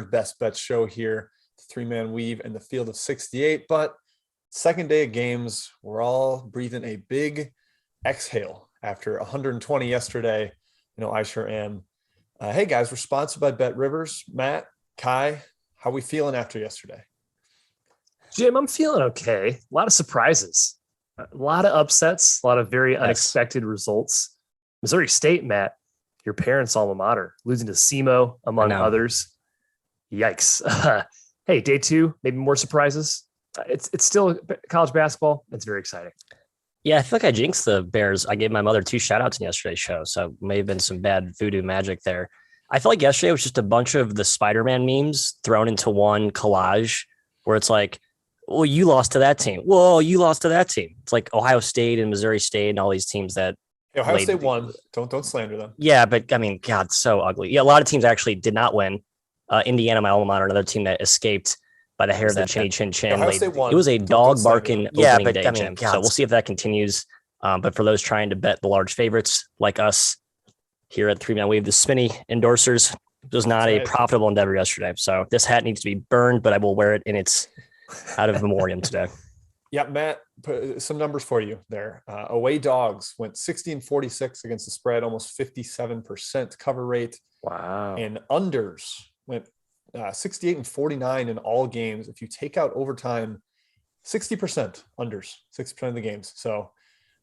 Best Bet show here, the three-man weave and the field of 68. But second day of games, we're all breathing a big exhale after 120 yesterday. I sure am. Hey guys, we're sponsored by BetRivers. Matt, Kai, how we feeling after yesterday? Jim, I'm feeling okay. A lot of surprises, a lot of upsets, a lot of very unexpected results. Missouri State, Matt, your parents' alma mater, losing to SEMO, among others. Yikes. Hey, day two, maybe more surprises. It's still college basketball. It's very exciting. Yeah, I feel like I jinxed the Bears. I gave my mother 2 shout outs in yesterday's show, so may have been some bad voodoo magic there. I felt like yesterday was just a bunch of the Spider-Man memes thrown into one collage where it's like, well, you lost to that team. Well, you lost to that team. It's like Ohio State and Missouri State and all these teams that Ohio State won. Don't slander them. Yeah, but I mean, God, so ugly. Yeah, a lot of teams actually did not win. Indiana, my alma mater, another team that escaped by the hair of their chinny chin chin. Ohio State won. It was a dog barking opening day, Jim. God. So we'll see if that continues. But for those trying to bet the large favorites like us here at Three Man Weave, the Spinny endorsers, it was not a profitable endeavor yesterday. So this hat needs to be burned, but I will wear it in its out of memoriam today. Yeah, Matt, some numbers for you there. Away dogs went 60-46 against the spread, almost 57% cover rate. Wow. And unders went 68-49 in all games. If you take out overtime, 60% unders, 60% of the games. So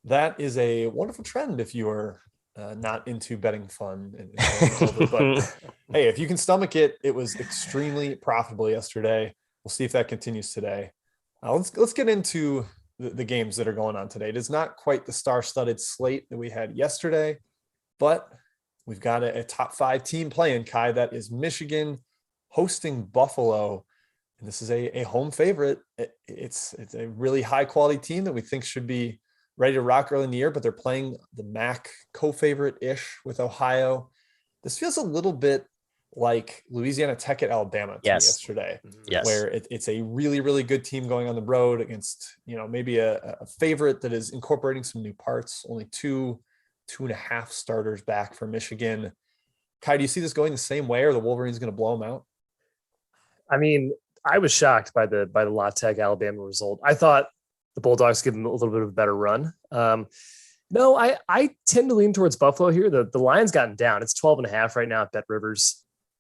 that is a wonderful trend if you are not into betting fun. But hey, if you can stomach it, it was extremely profitable yesterday. We'll see if that continues today. Let's get into the games that are going on today. It is not quite the star-studded slate that we had yesterday, but we've got a top 5 team playing, Kai. That is Michigan hosting Buffalo, and this is a home favorite. It's a really high-quality team that we think should be ready to rock early in the year, but they're playing the MAC co-favorite-ish with Ohio. This feels a little bit like Louisiana Tech at Alabama yesterday, where it's a really, really good team going on the road against, maybe a favorite that is incorporating some new parts, only 2.5 starters back for Michigan. Kai, do you see this going the same way, or the Wolverines going to blow them out? I mean, I was shocked by the La Tech Alabama result. I thought the Bulldogs give them a little bit of a better run. No, I tend to lean towards Buffalo here. The line's gotten down. It's 12.5 right now at BetRivers.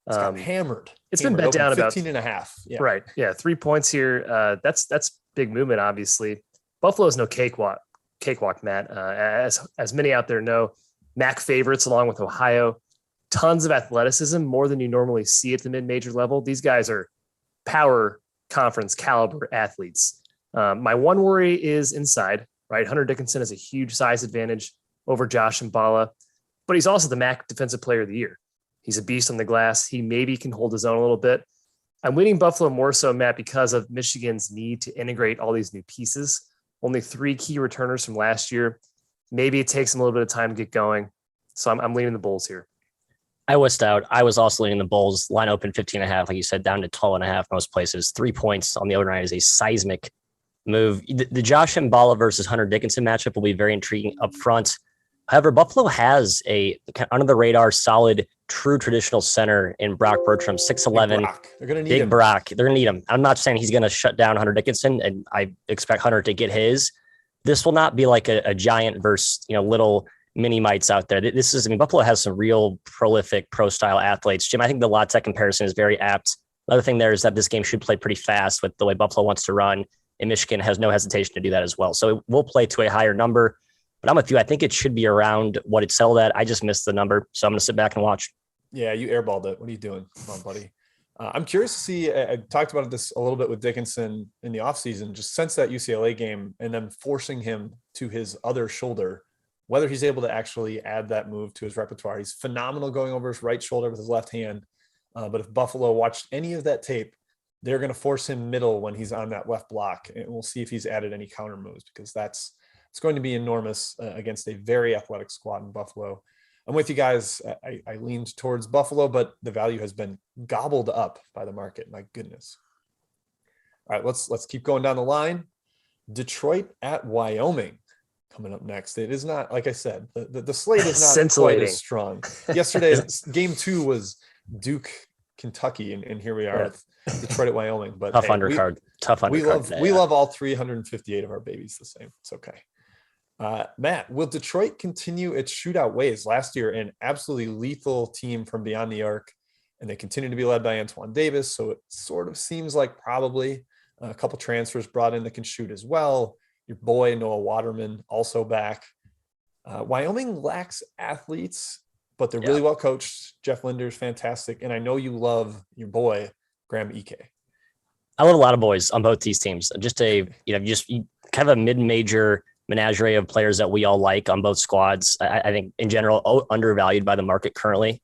It's got hammered. It's been bet down about 15.5. Yeah. Right. Yeah. 3 points here. That's big movement, obviously. Buffalo is no cakewalk, Matt. As many out there know, MAC favorites along with Ohio. Tons of athleticism, more than you normally see at the mid-major level. These guys are power conference caliber athletes. My one worry is inside, right? Hunter Dickinson has a huge size advantage over Josh Mballa, but he's also the MAC Defensive Player of the Year. He's a beast on the glass. He maybe can hold his own a little bit. I'm leaning Buffalo more so, Matt, because of Michigan's need to integrate all these new pieces. Only 3 key returners from last year. Maybe it takes them a little bit of time to get going. So I'm leaning the Bulls here. I wussed out. I was also leaning the Bulls. Line open 15.5, like you said, down to 12.5 most places. 3 points on the overnight is a seismic move. The Josh Mballa versus Hunter Dickinson matchup will be very intriguing up front. However, Buffalo has a under the radar, solid, true traditional center in Brock Bertram, 6'11". They're going to need big him. Brock. They're going to need him. I'm not saying he's going to shut down Hunter Dickinson, and I expect Hunter to get his. This will not be like a giant versus little mini mites out there. This is, Buffalo has some real prolific pro style athletes. Jim, I think the La Tech comparison is very apt. Another thing there is that this game should play pretty fast with the way Buffalo wants to run, and Michigan has no hesitation to do that as well. So it will play to a higher number. But I'm with you. I think it should be around what it settled at. I just missed the number, so I'm going to sit back and watch. Yeah, you airballed it. What are you doing? Come on, buddy. I'm curious to see. I talked about this a little bit with Dickinson in the offseason, just since that UCLA game and then forcing him to his other shoulder, whether he's able to actually add that move to his repertoire. He's phenomenal going over his right shoulder with his left hand. But if Buffalo watched any of that tape, they're going to force him middle when he's on that left block. And we'll see if he's added any counter moves, because it's going to be enormous against a very athletic squad in Buffalo. I'm with you guys. I leaned towards Buffalo, but the value has been gobbled up by the market. My goodness. All right, let's keep going down the line. Detroit at Wyoming coming up next. It is not, like I said, the slate is not quite as strong. Yesterday, game 2 was Duke Kentucky, and here we are with Detroit at Wyoming. But tough undercard. We love all 358 of our babies the same. It's okay. Matt, will Detroit continue its shootout ways? Last year, an absolutely lethal team from beyond the arc, and they continue to be led by Antoine Davis. So it sort of seems like probably a couple transfers brought in that can shoot as well. Your boy Noah Waterman also back. Wyoming lacks athletes, but they're really well coached. Jeff Linder's fantastic, and I know you love your boy Graham Ike. I love a lot of boys on both these teams. Just kind of a mid-major menagerie of players that we all like on both squads. I think in general undervalued by the market currently.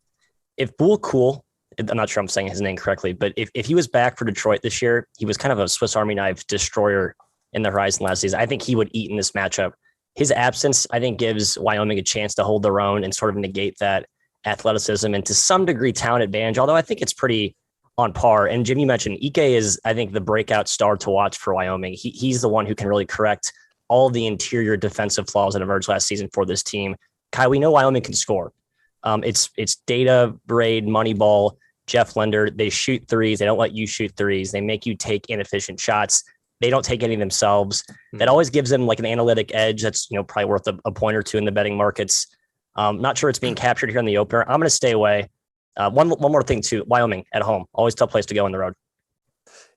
If Bull Cool, I'm not sure I'm saying his name correctly, but if he was back for Detroit this year, he was kind of a Swiss Army knife destroyer in the Horizon last season. I think he would eat in this matchup. His absence, I think, gives Wyoming a chance to hold their own and sort of negate that athleticism and to some degree talent advantage, although I think it's pretty on par. And Jim, you mentioned Ike is, I think, the breakout star to watch for Wyoming. He's the one who can really correct all the interior defensive flaws that emerged last season for this team. Kai, we know Wyoming can score. It's data, braid, money ball, Jeff Linder. They shoot threes. They don't let you shoot threes. They make you take inefficient shots. They don't take any themselves. That always gives them like an analytic edge. That's, probably worth a point or two in the betting markets. Not sure it's being captured here in the opener. I'm going to stay away. One more thing too, Wyoming at home, always tough place to go on the road.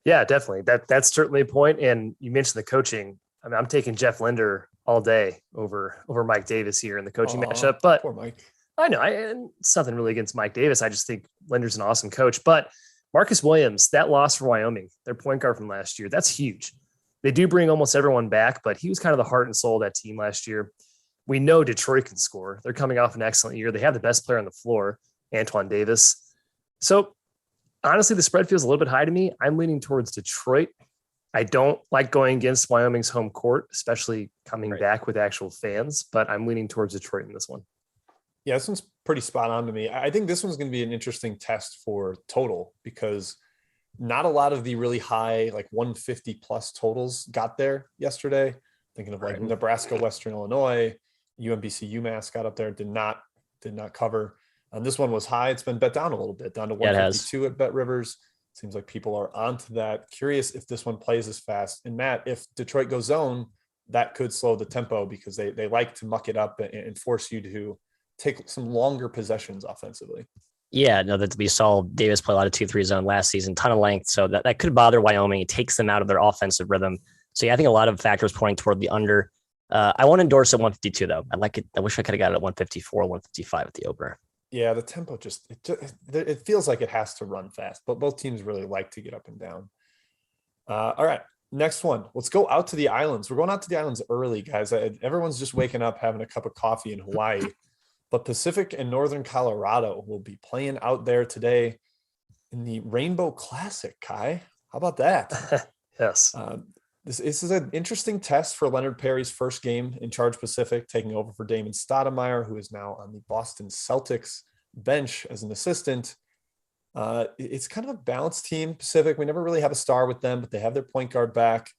Yeah, definitely. That's certainly a point. And you mentioned the coaching. I mean, I'm taking Jeff Linder all day over Mike Davis here in the coaching matchup. But poor Mike. I know it's nothing really against Mike Davis. I just think Linder's an awesome coach. But Marcus Williams, that loss for Wyoming, their point guard from last year, that's huge. They do bring almost everyone back, but he was kind of the heart and soul of that team last year. We know Detroit can score. They're coming off an excellent year. They have the best player on the floor, Antoine Davis. So honestly, the spread feels a little bit high to me. I'm leaning towards Detroit. I don't like going against Wyoming's home court, especially coming back with actual fans, but I'm leaning towards Detroit in this one. Yeah, this one's pretty spot on to me. I think this one's going to be an interesting test for total because not a lot of the really high, like 150 plus totals got there yesterday. Thinking of like Nebraska, Western Illinois, UMBC, UMass got up there, did not cover. And this one was high. It's been bet down a little bit, down to 152 at BetRivers. Seems like people are onto that. Curious if this one plays as fast. And Matt, if Detroit goes zone, that could slow the tempo because they like to muck it up and force you to take some longer possessions offensively. Yeah, no, that we saw Davis play a lot of 2-3 zone last season, ton of length. So that could bother Wyoming. It takes them out of their offensive rhythm. So yeah, I think a lot of factors pointing toward the under. I won't endorse at 152 though. I like it. I wish I could have got it at 154, 155 at the opener. Yeah, the tempo it feels like it has to run fast, but both teams really like to get up and down. All right, next one. Let's go out to the islands. We're going out to the islands early, guys. Everyone's just waking up, having a cup of coffee in Hawaii, but Pacific and Northern Colorado will be playing out there today in the Rainbow Classic. Kai, how about that? Yes. This is an interesting test for Leonard Perry's first game in charge Pacific, taking over for Damon Stoudemire, who is now on the Boston Celtics bench as an assistant. It's kind of a balanced team, Pacific. We never really have a star with them, but they have their point guard back.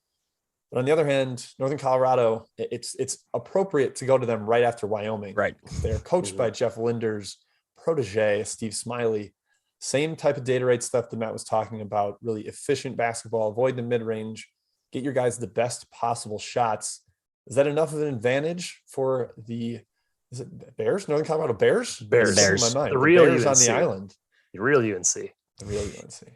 But on the other hand, Northern Colorado, it's appropriate to go to them right after Wyoming. Right. They're coached by Jeff Linder's protege, Steve Smiley. Same type of data rate stuff that Matt was talking about, really efficient basketball, avoid the mid-range, get your guys the best possible shots. Is that enough of an advantage for is it Bears? Northern Colorado Bears? Bears. In my mind. The real Bears UNC. on the island. The real UNC. The real UNC.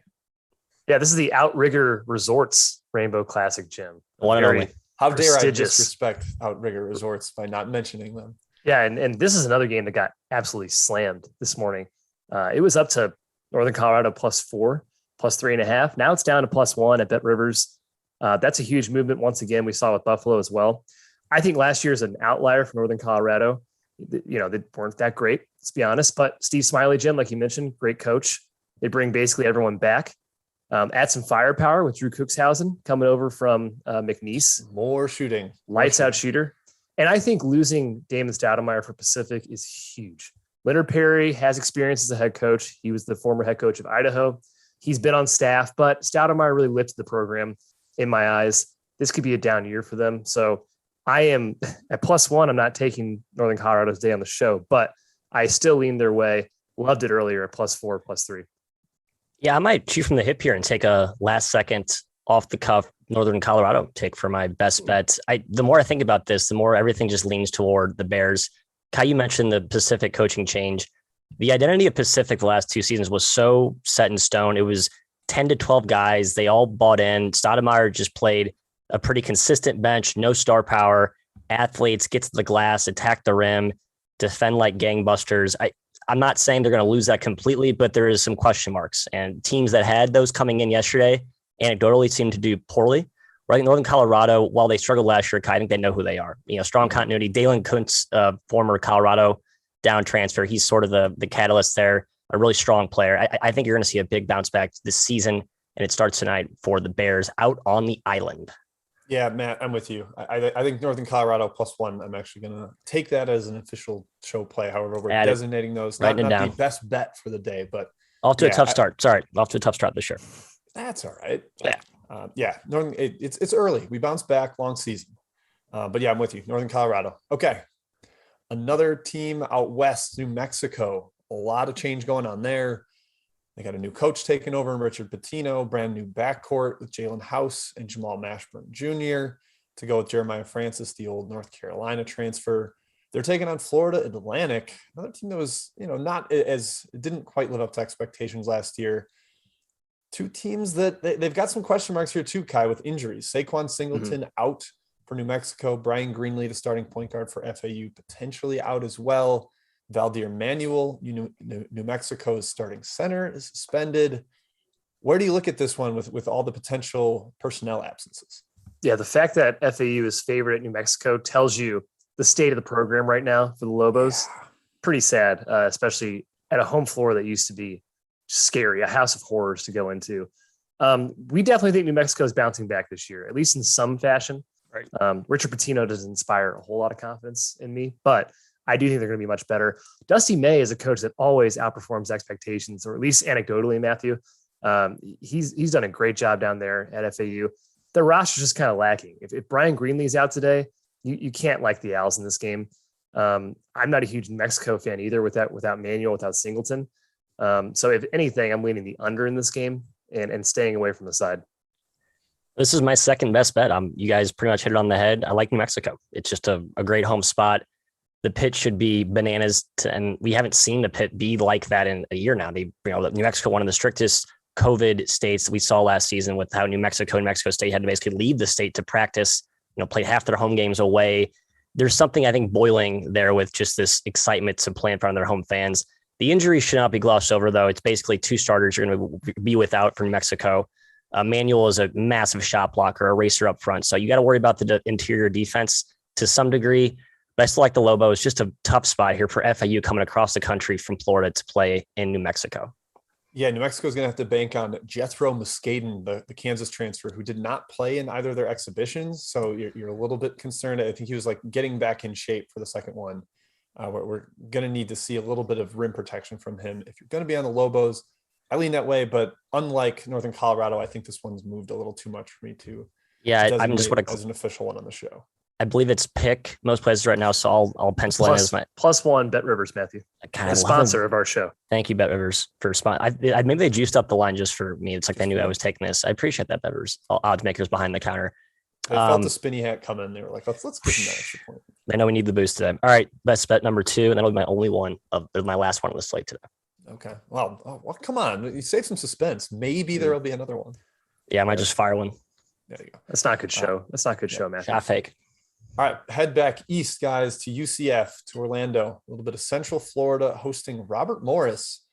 Yeah, this is the Outrigger Resorts Rainbow Classic gym. One and only. How dare I disrespect Outrigger Resorts by not mentioning them? Yeah, and this is another game that got absolutely slammed this morning. It was up to Northern Colorado +4, +3.5. Now it's down to +1 at BetRivers. That's a huge movement. Once again, we saw with Buffalo as well. I think last year is an outlier for Northern Colorado. They weren't that great, let's be honest. But Steve Smiley, Jim, like you mentioned, great coach. They bring basically everyone back. Add some firepower with Drew Cuxhausen coming over from McNeese. More shooting. Lights out shooter. And I think losing Damon Stoudemire for Pacific is huge. Leonard Perry has experience as a head coach. He was the former head coach of Idaho. He's been on staff, but Stoudemire really lifted the program in my eyes. This could be a down year for them. So I am at +1. I'm not taking Northern Colorado's day on the show, but I still lean their way. Loved it earlier at +4, +3. Yeah, I might shoot from the hip here and take a last second off the cuff Northern Colorado take for my best bet. The more I think about this, the more everything just leans toward the Bears. Kai, you mentioned the Pacific coaching change. The identity of Pacific the last 2 seasons was so set in stone. It was 10 to 12 guys. They all bought in. Stoudemire just played a pretty consistent bench, no star power. Athletes get to the glass, attack the rim, defend like gangbusters. I'm not saying they're going to lose that completely, but there is some question marks. And teams that had those coming in yesterday anecdotally seem to do poorly. Right, Northern Colorado, while they struggled last year, I think they know who they are. Strong continuity. Dalen Kuntz, former Colorado down transfer, he's sort of the catalyst there. A really strong player. I think you're going to see a big bounce back this season, and it starts tonight for the Bears out on the island. Yeah, Matt, I'm with you. I think Northern Colorado +1. I'm actually going to take that as an official show play. However, we're designating those. Not the best bet for the day, but off to a tough start. Sorry, off to a tough start this year. That's all right. Yeah. Northern. It's early. We bounce back, long season. But yeah, I'm with you. Northern Colorado. Okay. Another team out west, New Mexico. A lot of change going on there. They got a new coach taking over in Richard Pitino, brand new backcourt with Jalen House and Jamal Mashburn Jr. to go with Jeremiah Francis, the old North Carolina transfer. They're taking on Florida Atlantic, another team that was, not as didn't quite live up to expectations last year. Two teams that they've got some question marks here too, Kai, with injuries. Saquon Singleton out for New Mexico. Brian Greenlee, the starting point guard for FAU, potentially out as well. Valdir Manuel, New Mexico's starting center, is suspended. Where do you look at this one with all the potential personnel absences? Yeah, the fact that FAU is favored at New Mexico tells you the state of the program right now for the Lobos. Yeah. Pretty sad, especially at a home floor that used to be scary, a house of horrors to go into. We definitely think New Mexico is bouncing back this year, at least in some fashion. Right. Richard Pitino doesn't inspire a whole lot of confidence in me, but I do think they're going to be much better. Dusty May is a coach that always outperforms expectations, or at least anecdotally, Matthew. He's done a great job down there at FAU. The roster's just kind of lacking. If Brian Greenlee's out today, you can't like the Owls in this game. I'm not a huge New Mexico fan either without Manuel, without Singleton. So if anything, I'm leaning the under in this game and staying away from the side. This is my second best bet. You guys pretty much hit it on the head. I like New Mexico. It's just a great home spot. The pit should be bananas, and we haven't seen the pit be like that in a year now. New Mexico, one of the strictest COVID states we saw last season, with how New Mexico and Mexico State had to basically leave the state to practice, play half their home games away. There's something I think boiling there with just this excitement to play in front of their home fans. The injury should not be glossed over, though. It's basically 2 starters you're going to be without for New Mexico. Manuel is a massive shot blocker, a racer up front. So you got to worry about the interior defense to some degree. But I still like the Lobos. Just a tough spot here for FAU coming across the country from Florida to play in New Mexico. Yeah, New Mexico is going to have to bank on Jethro Muscadin, the Kansas transfer, who did not play in either of their exhibitions. So you're a little bit concerned. I think he was getting back in shape for the second one. We're going to need to see a little bit of rim protection from him. If you're going to be on the Lobos, I lean that way. But unlike Northern Colorado, I think this one's moved a little too much for me to. Yeah, I'm just as an official one on the show. I believe it's pick most places right now, so I'll pencil in as my +1 BetRivers, Matthew. A sponsor of our show. Thank you, BetRivers, for sponsor. Maybe they juiced up the line just for me. It's like they knew I was taking this. I appreciate that, BetRivers. Odds makers behind the counter. I felt the spinny hat come in. They were like, let's give them that extra point. They know we need the boost today. All right, best bet number 2, and that'll be my only one of my last one on the slate today. Okay. Well, come on. You save some suspense. Maybe there will be another one. Yeah, I might just fire one. There you go. That's not a good show. That's not a good show, Matthew. Shot fake. All right, head back east, guys, to UCF, to Orlando, a little bit of Central Florida hosting Robert Morris.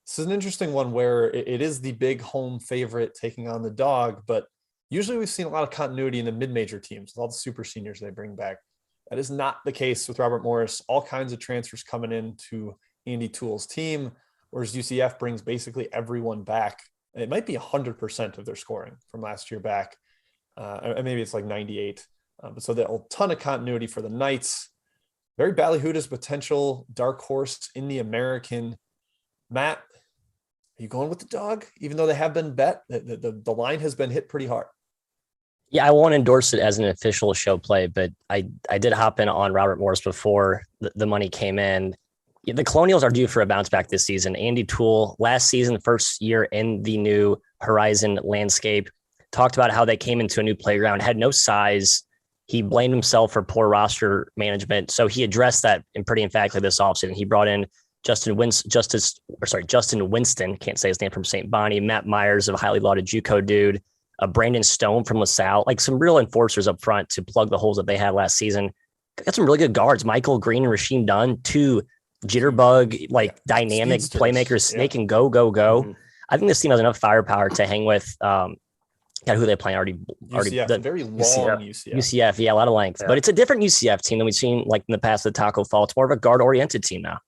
This is an interesting one where it is the big home favorite taking on the dog, but usually we've seen a lot of continuity in the mid-major teams with all the super seniors they bring back. That is not the case with Robert Morris. All kinds of transfers coming into Andy Toole's team, whereas UCF brings basically everyone back. And it might be 100% of their scoring from last year back. Maybe it's 98. But so there's a ton of continuity for the Knights. Very ballyhooed potential dark horse in the American. Matt, are you going with the dog? Even though they have been bet, the line has been hit pretty hard. Yeah, I won't endorse it as an official show play, but I did hop in on Robert Morris before the money came in. Yeah, the Colonials are due for a bounce back this season. Andy Toole, last season, first year in the new Horizon landscape, talked about how they came into a new playground, had no size. He blamed himself for poor roster management. So he addressed that pretty emphatically this offseason. He brought in Justin Winston, can't say his name, from St. Bonnie, Matt Myers of highly lauded JUCO dude, Brandon Stone from LaSalle, like some real enforcers up front to plug the holes that they had last season. Got some really good guards, Michael Green and Rasheem Dunn, two jitterbug, dynamic Speedsters. playmakers. They can go. Mhm. I think this team has enough firepower to hang with, who they playing already. UCF, very long UCF. UCF, yeah, a lot of length. Yeah. But it's a different UCF team than we've seen like in the past with Taco Fall. It's more of a guard-oriented team now.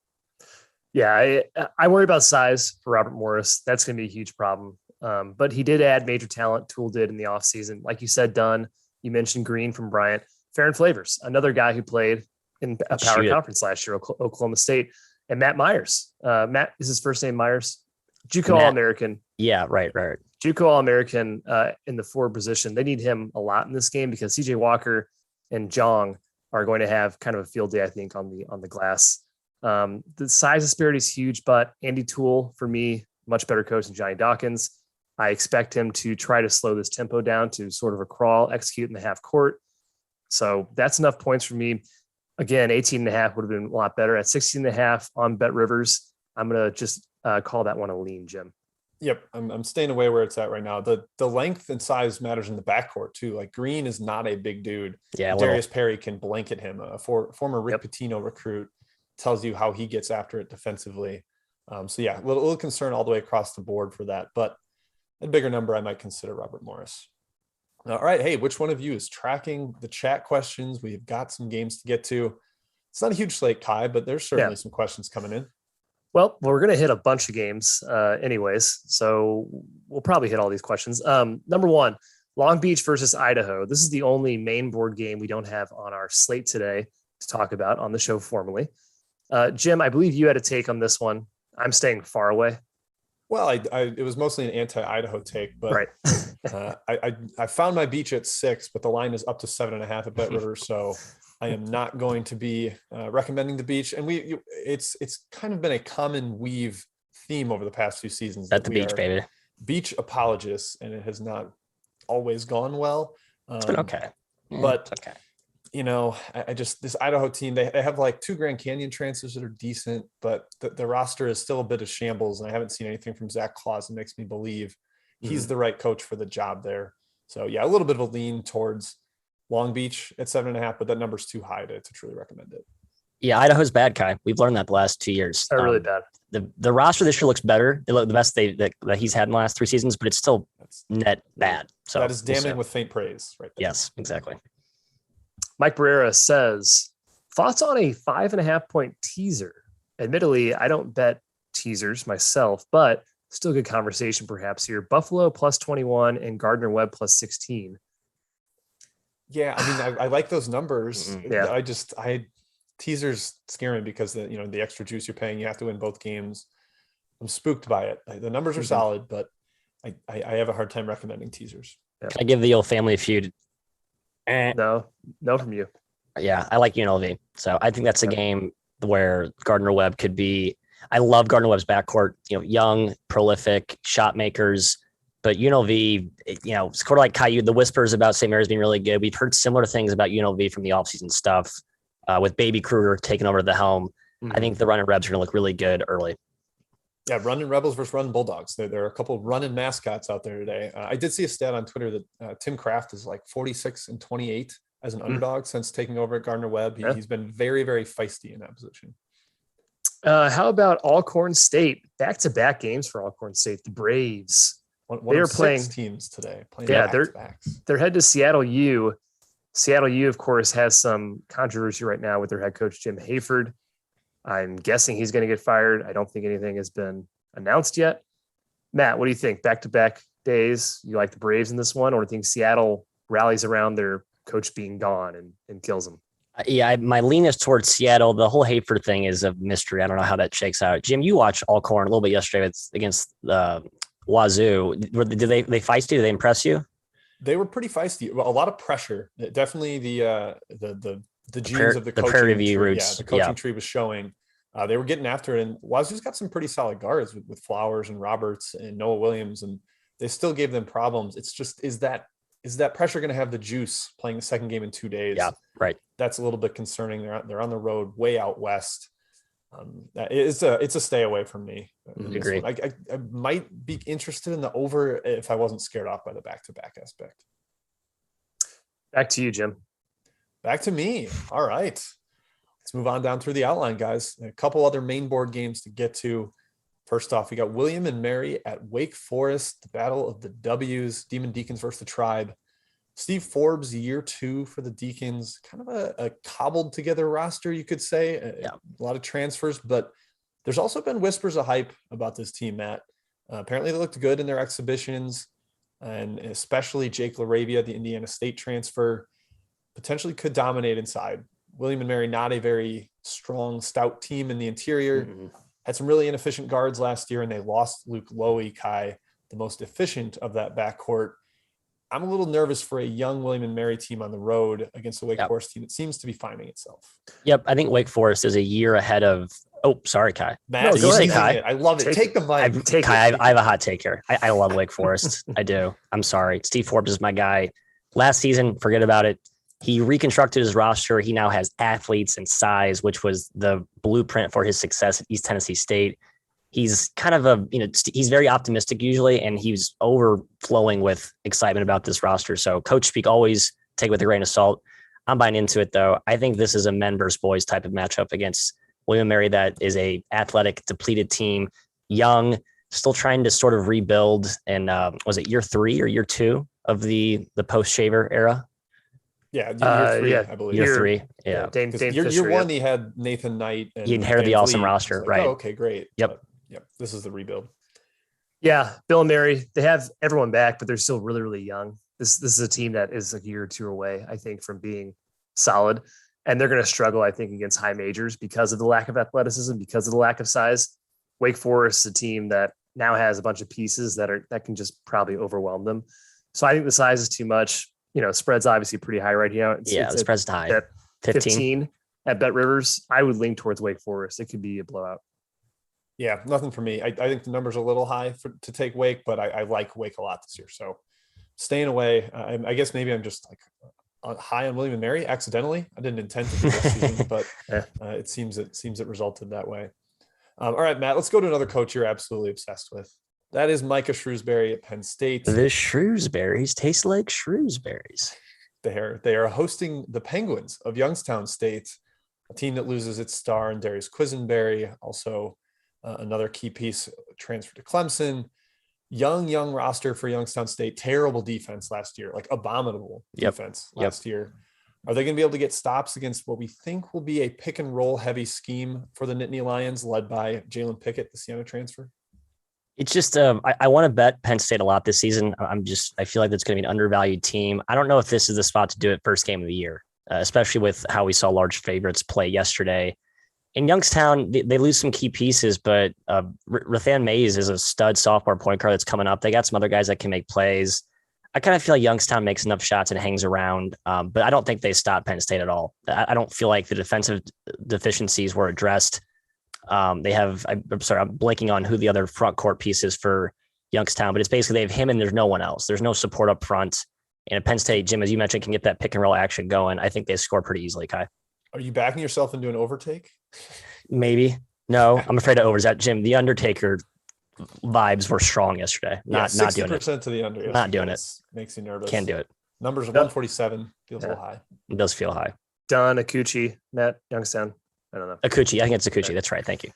Yeah, I worry about size for Robert Morris. That's going to be a huge problem. But he did add major talent. Toole did in the offseason. Like you said, Dunn, you mentioned Green from Bryant. Farron Flavors, another guy who played in a power conference last year, Oklahoma State. And Matt Myers. Matt is his first name, Myers. JUCO All-American. Yeah, right. JUCO All-American in the forward position. They need him a lot in this game because CJ Walker and Jong are going to have kind of a field day, I think, on the glass. The size disparity is huge, but Andy Toole, for me, much better coach than Johnny Dawkins. I expect him to try to slow this tempo down to sort of a crawl, execute in the half court. So that's enough points for me. Again, 18.5 would have been a lot better. At 16.5 on BetRivers, I'm going to just call that one a lean, Jim. Yep, I'm staying away where it's at right now. The length and size matters in the backcourt too. Like Green is not a big dude. Yeah, Darius Perry can blanket him. A former Rick Pitino recruit tells you how he gets after it defensively. So yeah, a little concern all the way across the board for that. But a bigger number, I might consider Robert Morris. All right, hey, which one of you is tracking the chat questions? We've got some games to get to. It's not a huge slate, Kai, but there's certainly some questions coming in. Well, we're going to hit a bunch of games anyways, so we'll probably hit all these questions. Number one, Long Beach versus Idaho. This is the only main board game we don't have on our slate today to talk about on the show formally. Jim, I believe you had a take on this one. I'm staying far away. Well, it was mostly an anti-Idaho take, but right. I found my beach at 6, but the line is up to 7.5 at BetRivers, so I am not going to be recommending the beach. And it's kind of been a common weave theme over the past few seasons. At the beach, baby. Beach apologists, and it has not always gone well. It's been okay. But it's okay. You know, I just, this Idaho team, they have like 2 Grand Canyon transfers that are decent, but the roster is still a bit of shambles. And I haven't seen anything from Zach Claus that makes me believe he's the right coach for the job there. So yeah, a little bit of a lean towards Long Beach at 7.5, but that number's too high to truly recommend it. Yeah, Idaho's bad, Kai. We've learned that the last 2 years. They're really bad. The roster this year looks better. They look the best that he's had in the last 3 seasons, but it's still net bad. So that is damning with faint praise, right there. Yes, exactly. Mike Barrera says, thoughts on a 5.5 point teaser? Admittedly, I don't bet teasers myself, but still good conversation perhaps here. Buffalo plus 21 and Gardner Webb plus 16. Yeah, I mean, I like those numbers. Yeah. Teasers scare me because the extra juice you're paying, you have to win both games. I'm spooked by it. The numbers are solid, but I have a hard time recommending teasers. Yeah. Can I give the old Family Feud? No from you. Yeah, I like UNLV. So I think that's a game where Gardner Webb could be. I love Gardner Webb's backcourt. Young, prolific shot makers. But UNLV, it's sort of like Caillou, the whispers about St. Mary's being really good. We've heard similar things about UNLV from the offseason stuff with Baby Kruger taking over the helm. I think the Running Rebs are going to look really good early. Yeah, Running Rebels versus Running Bulldogs. There are a couple of running mascots out there today. I did see a stat on Twitter that Tim Kraft is like 46-28 as an underdog since taking over at Gardner Webb. He's been very, very feisty in that position. How about Alcorn State? Back-to-back games for Alcorn State. The Braves. They are playing 6 teams today. They're headed to Seattle U. Seattle U, of course, has some controversy right now with their head coach, Jim Hayford. I'm guessing he's going to get fired. I don't think anything has been announced yet. Matt, what do you think? Back-to-back days, you like the Braves in this one, or do you think Seattle rallies around their coach being gone and kills them? Yeah, my lean is towards Seattle. The whole Hayford thing is a mystery. I don't know how that shakes out. Jim, you watched Alcorn a little bit yesterday against Wazoo. Did they feisty? Did they impress you? They were pretty feisty. A lot of pressure. Definitely the genes of the coaching Prairie View tree. roots. Yeah, the coaching tree was showing. They were getting after it, and Wazoo's got some pretty solid guards with Flowers and Roberts and Noah Williams, and they still gave them problems. It's just, is that pressure going to have the juice playing the second game in 2 days? Yeah, right. That's a little bit concerning. They're on the road way out west. It's a stay away from me. Agree. I might be interested in the over if I wasn't scared off by the back-to-back aspect. Back to you, Jim. Back to me. All right. Let's move on down through the outline, guys. A couple other main board games to get to. First off, we got William and Mary at Wake Forest, the battle of the W's, Demon Deacons versus the Tribe. Steve Forbes, year 2 for the Deacons, kind of a cobbled together roster, you could say. A lot of transfers, but there's also been whispers of hype about this team, Matt. Apparently they looked good in their exhibitions, and especially Jake LaRavia, the Indiana State transfer, potentially could dominate inside. William and Mary, not a very strong, stout team in the interior. Had some really inefficient guards last year, and they lost Luke Lowy, Kai, the most efficient of that backcourt. I'm a little nervous for a young William and Mary team on the road against a Wake Forest team that seems to be finding itself. Yep. I think Wake Forest is a year ahead of. Oh, sorry, Kai. Matt, you say Kai? I love it. Take the mic. I have a hot take here. I love Wake Forest. I do. I'm sorry. Steve Forbes is my guy. Last season, forget about it. He reconstructed his roster. He now has athletes and size, which was the blueprint for his success at East Tennessee State. He's kind of he's very optimistic usually, and he's overflowing with excitement about this roster. So coach speak always take with a grain of salt. I'm buying into it though. I think this is a men versus boys type of matchup against William Mary. That is a athletic, depleted team, young, still trying to sort of rebuild. And was it year 3 or year 2 of the post Shaver era? Yeah, year 3, I believe. Year 3, yeah. Dane year Fisher, 1, he had Nathan Knight. And he inherited the awesome roster, like, right? Oh, okay, great. Yep. Yep. This is the rebuild. Yeah, Bill and Mary, they have everyone back, but they're still really, really young. This is a team that is a year or 2 away, I think, from being solid. And they're going to struggle, I think, against high majors because of the lack of athleticism, because of the lack of size. Wake Forest is a team that now has a bunch of pieces that can just probably overwhelm them. So I think the size is too much. Spread's obviously pretty high right now. The spread's high. At 15 at BetRivers. I would lean towards Wake Forest. It could be a blowout. Yeah, nothing for me. I think the number's a little high to take Wake, but I like Wake a lot this year. So staying away. I guess maybe I'm just like high on William and Mary accidentally. I didn't intend to do this season, but it seems it resulted that way. All right, Matt, let's go to another coach you're absolutely obsessed with. That is Micah Shrewsbury at Penn State. The Shrewsberries taste like Shrewsberries. They are hosting the Penguins of Youngstown State, a team that loses its star in Darius Quisenberry, also another key piece transferred to Clemson. Young roster for Youngstown State. Terrible defense last year, like abominable defense last year. Are they going to be able to get stops against what we think will be a pick and roll heavy scheme for the Nittany Lions led by Jalen Pickett, the Siena transfer? It's just I want to bet Penn State a lot this season. I feel like that's going to be an undervalued team. I don't know if this is the spot to do it first game of the year, especially with how we saw large favorites play yesterday. In Youngstown, they lose some key pieces, but Rathan Mays is a stud sophomore point guard that's coming up. They got some other guys that can make plays. I kind of feel like Youngstown makes enough shots and hangs around, but I don't think they stop Penn State at all. I don't feel like the defensive deficiencies were addressed. I'm blanking on who the other front court piece is for Youngstown, but it's basically they have him and there's no one else. There's no support up front. And Penn State, Jim, as you mentioned, can get that pick and roll action going. I think they score pretty easily, Kai. Are you backing yourself into an overtake? Maybe. No, I'm afraid of overs. That Jim, the Undertaker vibes were strong yesterday. Not doing it. 60% to the under. Not doing it. Makes you nervous. Can't do it. Numbers of 147 feels a little high. It does feel high. Don Akuchi, Matt Youngstown. I don't know. Akuchi. I think it's Akuchi. That's right. Thank you.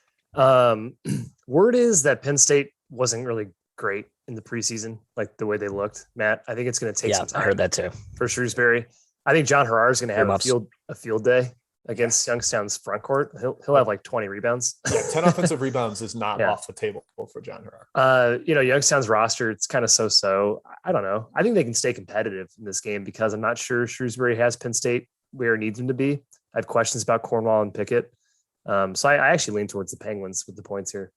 Word is that Penn State wasn't really great in the preseason, like the way they looked. Matt, I think it's going to take some time. I heard that too. For Shrewsbury. I think John Harrar is going to have a field day against Youngstown's front court. He'll have like 20 rebounds. Yeah, 10 offensive rebounds is not off the table for John Harrar. Youngstown's roster, it's kind of so. I don't know. I think they can stay competitive in this game because I'm not sure Shrewsbury has Penn State where it needs them to be. I have questions about Cornwall and Pickett. So I actually lean towards the Penguins with the points here.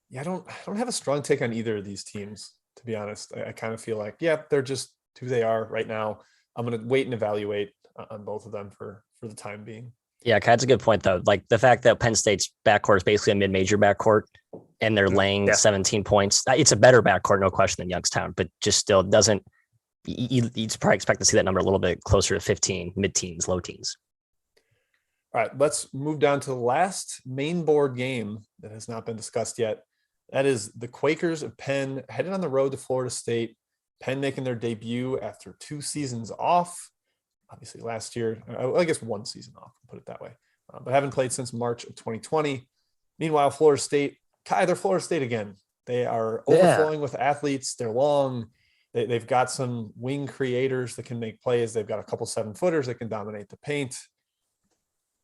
Yeah, I don't have a strong take on either of these teams, to be honest. I kind of feel like, they're just who they are right now. I'm going to wait and evaluate on both of them for the time being. Yeah, that's a good point though. Like the fact that Penn State's backcourt is basically a mid-major backcourt and they're laying 17 points. It's a better backcourt, no question, than Youngstown, but just still doesn't. You'd probably expect to see that number a little bit closer to 15, mid-teens, low teens. All right, let's move down to the last main board game that has not been discussed yet. That is the Quakers of Penn headed on the road to Florida State. Penn making their debut after 2 seasons off. Obviously last year, I guess 1 season off, put it that way, but haven't played since March of 2020. Meanwhile, Florida State, they're Florida State again. They are overflowing with athletes. They're long. They've got some wing creators that can make plays. They've got a couple 7-footers that can dominate the paint.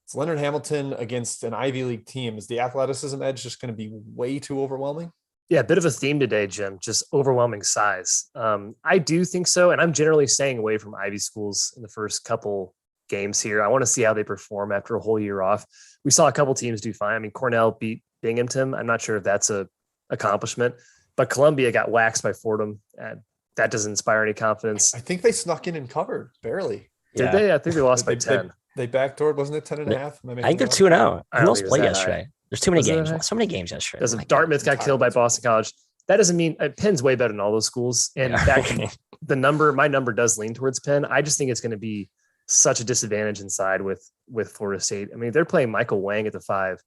It's Leonard Hamilton against an Ivy League team. Is the athleticism edge just going to be way too overwhelming? Yeah, a bit of a theme today, Jim, just overwhelming size. I do think so. And I'm generally staying away from Ivy schools in the first couple games here. I want to see how they perform after a whole year off. We saw a couple teams do fine. I mean, Cornell beat Binghamton. I'm not sure if that's a accomplishment, but Columbia got waxed by Fordham. And that doesn't inspire any confidence. I think they snuck in and covered barely. Did they? I think they lost by 10. They backdoored, wasn't it 10.5? I think they're 2-0. Who else played yesterday? There's too many games. So many games yesterday. Dartmouth got killed by Boston College. That doesn't mean Penn's way better than all those schools. And my number does lean towards Penn. I just think it's going to be such a disadvantage inside with Florida State. I mean, they're playing Michael Wang at the 5.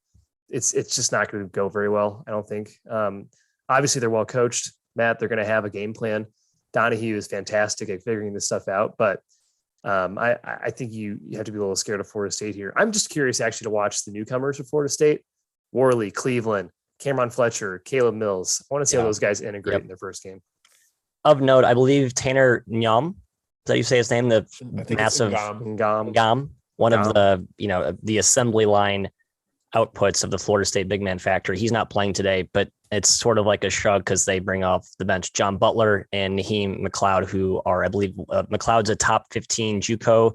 It's just not going to go very well, I don't think. Obviously, they're well coached, Matt. They're going to have a game plan. Donahue is fantastic at figuring this stuff out, but I think you have to be a little scared of Florida State here. I'm just curious actually to watch the newcomers of Florida State. Worley, Cleveland, Cameron Fletcher, Caleb Mills. I want to see how those guys integrate in their first game. Of note, I believe Tanner Nyam, is that you say his name? The massive Ngam, one of the assembly line outputs of the Florida State big man factory. He's not playing today, but it's sort of like a shrug because they bring off the bench John Butler and Naheem McLeod, who are, I believe, McLeod's a top 15 JUCO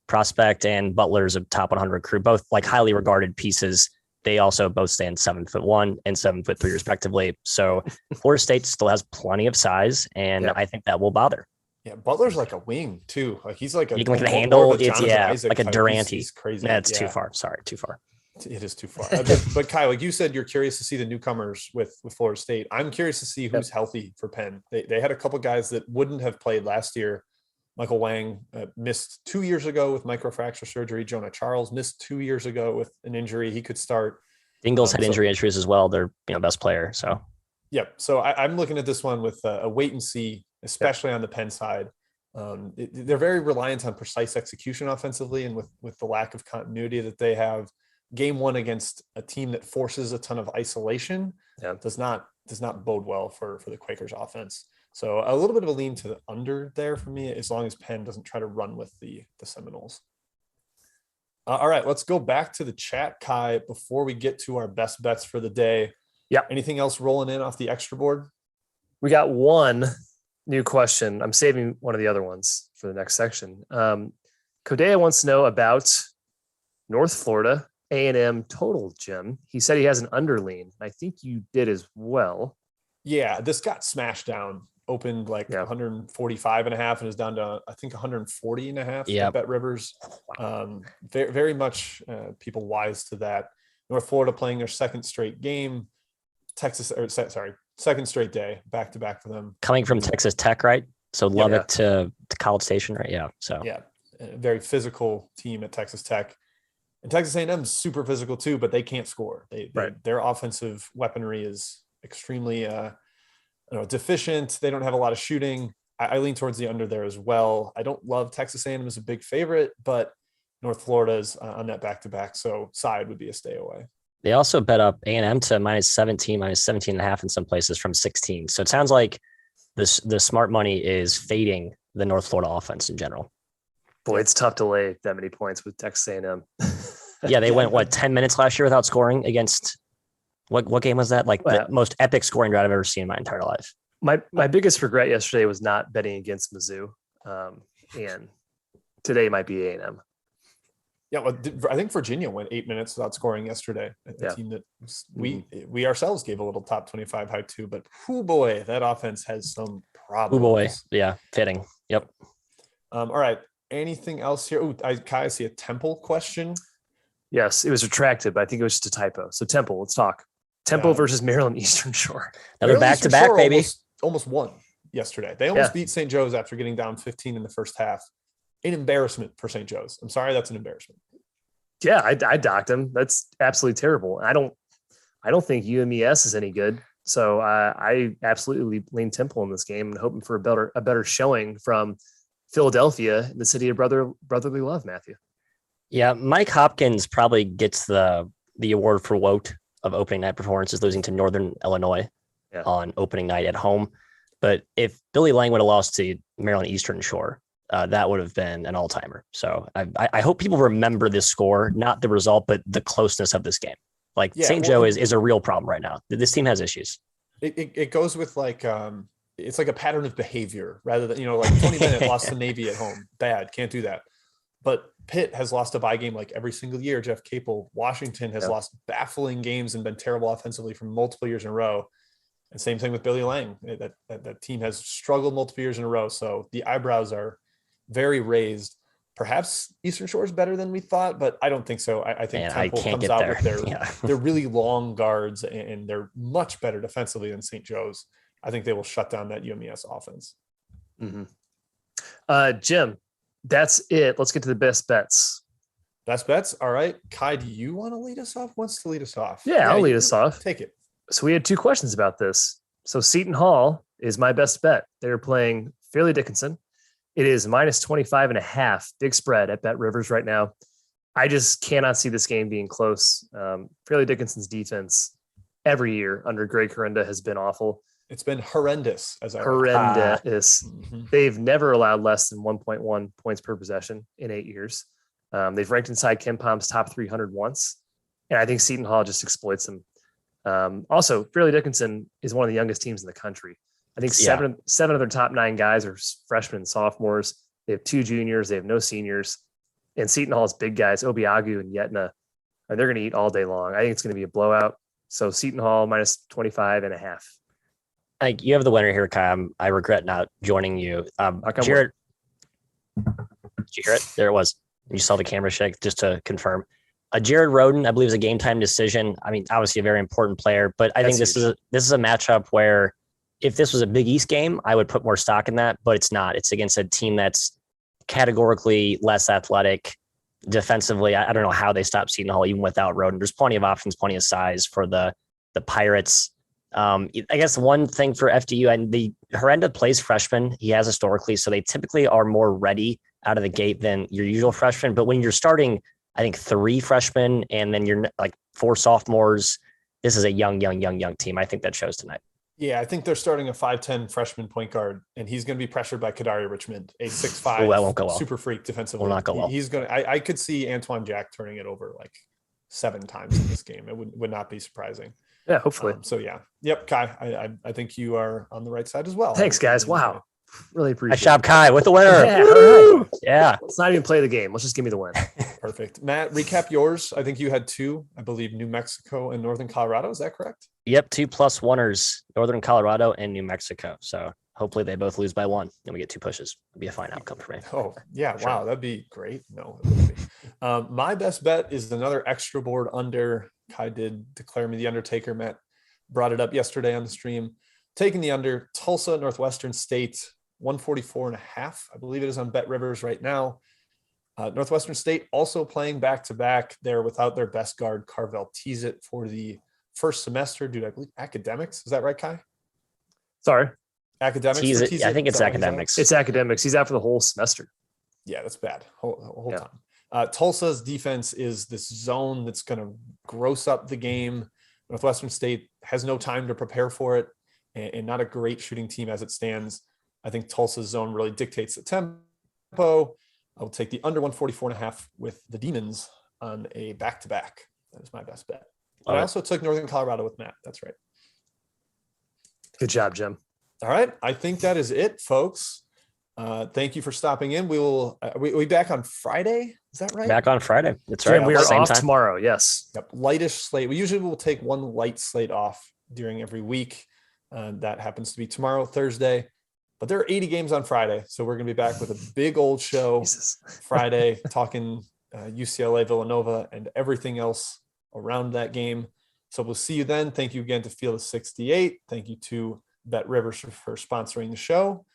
prospect and Butler's a top 100 recruit, both like highly regarded pieces. They also both stand 7'1" and 7'3" respectively. So Florida State still has plenty of size, and I think that will bother. Yeah, Butler's like a wing too. Like he's like you can look at the handle. It's like a Durante. He's crazy. That's too far. Sorry, too far. It is too far. But Kyle, like you said, you're curious to see the newcomers with Florida State. I'm curious to see who's healthy for Penn. They had a couple guys that wouldn't have played last year. Michael Wang missed 2 years ago with microfracture surgery. Jonah Charles missed 2 years ago with an injury. He could start. Ingles had injury issues as well. They're best player. So So I'm looking at this one with a wait and see, especially on the Penn side. They're very reliant on precise execution offensively, and with the lack of continuity that they have. Game 1 against a team that forces a ton of isolation does not bode well for the Quakers offense. So a little bit of a lean to the under there for me, as long as Penn doesn't try to run with the Seminoles. All right, let's go back to the chat, Kai, before we get to our best bets for the day. Yeah. Anything else rolling in off the extra board? We got one new question. I'm saving one of the other ones for the next section. Kodea wants to know about North Florida A&M total, Jim. He said he has an underlean. I think you did as well. Yeah, this got smashed down. Opened like 145.5 and is down to, I think, 140.5 at BetRivers. Very, very much people wise to that. North Florida playing their second straight game. Second straight day, back to back for them. Coming from Texas Tech, right? So Lubbock to College Station, right? Yeah. So a very physical team at Texas Tech. And Texas A&M is super physical too, but they can't score. Their offensive weaponry is extremely deficient. They don't have a lot of shooting. I lean towards the under there as well. I don't love Texas A&M as a big favorite, but North Florida is on that back-to-back, so side would be a stay away. They also bet up A&M to -17, -17.5 in some places from 16. So it sounds like the smart money is fading the North Florida offense in general. Boy, it's tough to lay that many points with Texas A&M. Yeah, they went 10 minutes last year without scoring against what game was that? Like the most epic scoring drive I've ever seen in my entire life. My biggest regret yesterday was not betting against Mizzou, and today might be A&M. Yeah, well, I think Virginia went 8 minutes without scoring yesterday. A team that we ourselves gave a little top 25 high to, but boy, that offense has some problems. Fitting. Yep. All right. Anything else here? I see a Temple question. Yes, it was retracted, but I think it was just a typo. So Temple, let's talk. Temple versus Maryland Eastern Shore. Another back-to-back, baby. Almost won yesterday. They almost beat St. Joe's after getting down 15 in the first half. An embarrassment for St. Joe's. I'm sorry, that's an embarrassment. Yeah, I docked him. That's absolutely terrible. I don't think UMES is any good. So I absolutely lean Temple in this game and hoping for a better showing from Philadelphia, the city of brotherly love, Matthew. Yeah, Mike Hopkins probably gets the award for WOT of opening night performances, losing to Northern Illinois on opening night at home. But if Billy Lang would have lost to Maryland Eastern Shore, that would have been an all-timer. So I hope people remember this score, not the result, but the closeness of this game. St. Joe is a real problem right now. This team has issues. It goes with it's like a pattern of behavior rather than, 20 minutes lost to Navy at home. Bad. Can't do that. But Pitt has lost a bye game like every single year. Jeff Capel. Washington has lost baffling games and been terrible offensively for multiple years in a row. And same thing with Billy Lang. That team has struggled multiple years in a row. So the eyebrows are very raised. Perhaps Eastern Shore is better than we thought, but I don't think so. I think Temple comes out with their really long guards, and they're much better defensively than St. Joe's. I think they will shut down that UMES offense. Mm-hmm. Jim, that's it. Let's get to the best bets. Best bets. All right. Kai, do you want to lead us off? Wants to lead us off? Yeah, I'll lead us off. Take it. So we had two questions about this. So Seton Hall is my best bet. They're playing Fairleigh Dickinson. It is minus 25.5, big spread at BetRivers right now. I just cannot see this game being close. Fairleigh Dickinson's defense every year under Greg Correnda has been awful. It's been horrendous. Horrendous. They've never allowed less than 1.1 points per possession in 8 years. They've ranked inside Ken Palm's top 300 once. And I think Seton Hall just exploits them. Also, Fairleigh Dickinson is one of the youngest teams in the country. I think seven of their top 9 guys are freshmen and sophomores. They have 2 juniors. They have no seniors. And Seton Hall's big guys, Obiagu and Yetna, and they're going to eat all day long. I think it's going to be a blowout. So Seton Hall minus 25.5. You have the winner here, Kai. I regret not joining you. Jared, did you hear it? There it was. You saw the camera shake, just to confirm. Jared Roden, I believe, is a game time decision. I mean, obviously a very important player, but I think this is a matchup where if this was a Big East game, I would put more stock in that, but it's not. It's against a team that's categorically less athletic defensively. I don't know how they stop Seton Hall even without Roden. There's plenty of options, plenty of size for the Pirates. I guess one thing for FDU, and the Correnda plays freshmen. He has historically, so they typically are more ready out of the gate than your usual freshman. But when you're starting, I think 3 freshmen and then you're like 4 sophomores, this is a young team. I think that shows tonight. Yeah, I think they're starting a 5'10" freshman point guard, and he's going to be pressured by Kadari Richmond, a 6'5" super freak defensively. Will not go well. He's going to. I could see Antoine Jack turning it over like 7 times in this game. It would not be surprising. Yeah, hopefully. Yep, Kai, I think you are on the right side as well. Thanks, guys. Wow. Really appreciate it. Nice job, Kai, with the winner. Yeah, all right. Yeah. Let's not even play the game. Let's just give me the win. Perfect. Matt, recap yours. I think you had 2, I believe, New Mexico and Northern Colorado. Is that correct? Yep, 2+1ers, Northern Colorado and New Mexico. So hopefully they both lose by 1 and we get 2 pushes. It'd be a fine outcome for me. Oh, yeah. Sure. Wow. That'd be great. No, it wouldn't be. My best bet is another extra board under. Kai did declare me the Undertaker. Matt brought it up yesterday on the stream. Taking the under, Tulsa, Northwestern State, 144.5. I believe it is on BetRivers right now. Northwestern State also playing back-to-back. They're without their best guard, Carvel Teasit, for the first semester due to, I believe, academics. Is that right, Kai? Sorry. Academics? I think it's academics. It's academics. He's out for the whole semester. Yeah, that's bad. Whole time. Tulsa's defense is this zone that's going to gross up the game. Northwestern State has no time to prepare for it, and not a great shooting team as it stands. I think Tulsa's zone really dictates the tempo. I'll take the under 144.5 with the Demons on a back-to-back. That is my best bet. But I also took Northern Colorado with Matt. That's right. Good job, Jim. All right. I think that is it, folks. Thank you for stopping in. We'll be back on Friday. Is that right? Back on Friday. That's right. Jim, we are off tomorrow. Yes. Yep. Lightish slate. We usually will take one light slate off during every week. That happens to be tomorrow, Thursday. But there are 80 games on Friday. So we're going to be back with a big old show Friday, talking UCLA, Villanova, and everything else around that game. So we'll see you then. Thank you again to Field of 68. Thank you to BetRivers for sponsoring the show.